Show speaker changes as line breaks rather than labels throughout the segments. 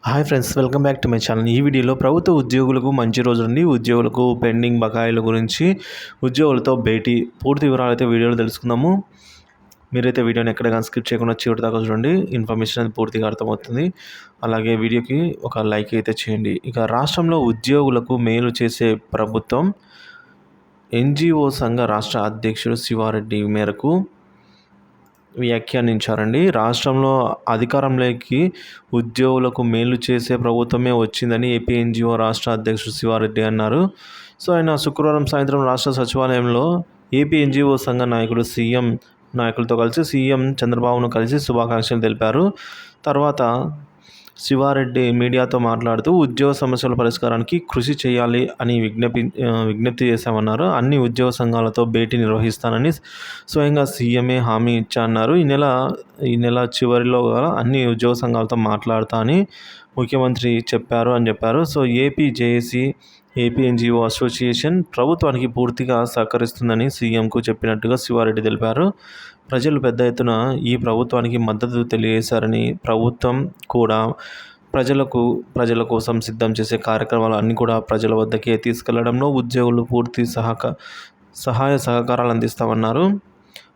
Hi friends, welcome back to my channel. ఈ వీడియోలో ప్రభుత్వ ఉద్యోగులకు మంచి రోజు నుండి ఉద్యోగులకు పెండింగ్ బకాయిల గురించి ఉద్యోగులతో భేటీ పూర్తి వివరాలు అయితే వీడియోలో తెలుసుకుందాము. మీరైతే వీడియోని ఎక్కడ కానీ స్కిప్ చేయకుండా చివరి దాకా చూడండి. ఇన్ఫర్మేషన్ అనేది పూర్తిగా అర్థమవుతుంది. అలాగే వీడియోకి ఒక లైక్ అయితే చేయండి. ఇక రాష్ట్రంలో ఉద్యోగులకు మేలు చేసే ప్రభుత్వం ఎన్జిఓ సంఘ రాష్ట్ర అధ్యక్షుడు శివారెడ్డి మేరకు వ్యాఖ్యానించారండి. రాష్ట్రంలో అధికారంలోకి ఉద్యోగులకు మేలు చేసే ప్రభుత్వమే వచ్చిందని ఏపీ ఎన్జిఓ రాష్ట్ర అధ్యక్షుడు శివారెడ్డి అన్నారు. సో ఆయన శుక్రవారం సాయంత్రం రాష్ట్ర సచివాలయంలో ఏపీ ఎన్జిఓ సంఘ నాయకులతో కలిసి సీఎం చంద్రబాబును కలిసి శుభాకాంక్షలు తెలిపారు. తర్వాత శివారెడ్డి మీడియాతో మాట్లాడుతూ ఉద్యోగ సమస్యల పరిష్కారానికి కృషి చేయాలి అని విజ్ఞప్తి చేశామన్నారు. అన్ని ఉద్యోగ సంఘాలతో భేటీ నిర్వహిస్తానని స్వయంగా సీఎంఏ హామీ ఇచ్చారన్నారు. ఈ నెల చివరిలో అన్ని ఉద్యోగ సంఘాలతో మాట్లాడతా అని ముఖ్యమంత్రి చెప్పారు. So AP JAC, AP NGO association ప్రభుత్వానికి పూర్తిగా సహకరిస్తుందని సీఎంకు చెప్పినట్టుగా శివారెడ్డి తెలిపారు. ప్రజలు పెద్ద ఎత్తున ఈ ప్రభుత్వానికి మద్దతు తెలియజేశారని, ప్రభుత్వం కూడా ప్రజల కోసం సిద్ధం చేసే కార్యక్రమాలు అన్నీ కూడా ప్రజల వద్దకే తీసుకెళ్లడంలో ఉద్యోగులు పూర్తి సహాయ సహకారాలు అందిస్తామన్నారు.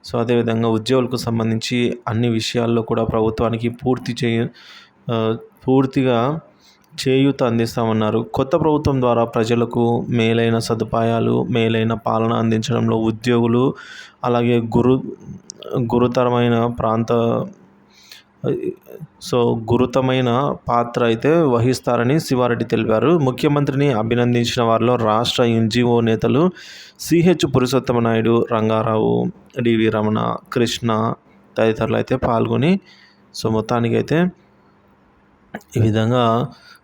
సో అదేవిధంగా ఉద్యోగులకు సంబంధించి అన్ని విషయాల్లో కూడా ప్రభుత్వానికి పూర్తిగా చేయూత అందిస్తామన్నారు. కొత్త ప్రభుత్వం ద్వారా ప్రజలకు మేలైన సదుపాయాలు, మేలైన పాలన అందించడంలో ఉద్యోగులు అలాగే గురుతరమైన పాత్ర అయితే వహిస్తారని శివారెడ్డి తెలిపారు. ముఖ్యమంత్రిని అభినందించిన వారిలో రాష్ట్ర ఎన్జిఓ నేతలు సిహెచ్ పురుషోత్తమ నాయుడు, రంగారావు, డివి రమణ, కృష్ణ తదితరులు అయితే పాల్గొని మొత్తానికైతే ఈ విధంగా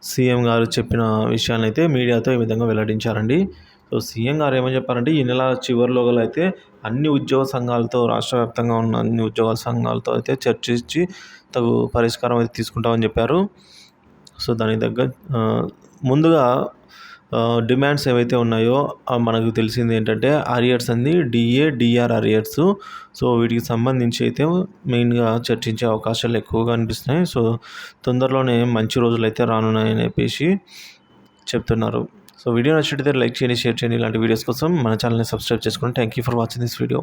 సీఎం గారు చెప్పిన విషయాన్ని అయితే మీడియాతో ఈ విధంగా వెల్లడించారండి. సో సీఎం గారు ఏమని చెప్పారంటే, ఈ నెల చివరిలో అయితే అన్ని ఉద్యోగ సంఘాలతో, రాష్ట్ర వ్యాప్తంగా ఉన్న అన్ని ఉద్యోగ సంఘాలతో అయితే చర్చించి తగు పరిష్కారం అయితే తీసుకుంటామని చెప్పారు. సో దానికి ముందుగా డిమాండ్స్ ఏవైతే ఉన్నాయో మనకు తెలిసింది ఏంటంటే అరియర్స్ అంది డిఆర్ అరియర్స్. సో వీటికి సంబంధించి అయితే మెయిన్గా చర్చించే అవకాశాలు ఎక్కువగా అనిపిస్తున్నాయి. సో తొందరలోనే మంచి రోజులు అయితే రానున్నాయని చెప్పేసి చెప్తున్నారు. సో వీడియో నచ్చినట్లయితే లైక్ చేయండి, షేర్ చేయండి. ఇలాంటి వీడియోస్ కోసం మన ఛానల్ని సబ్స్క్రైబ్ చేసుకోండి. Thank you for watching this video.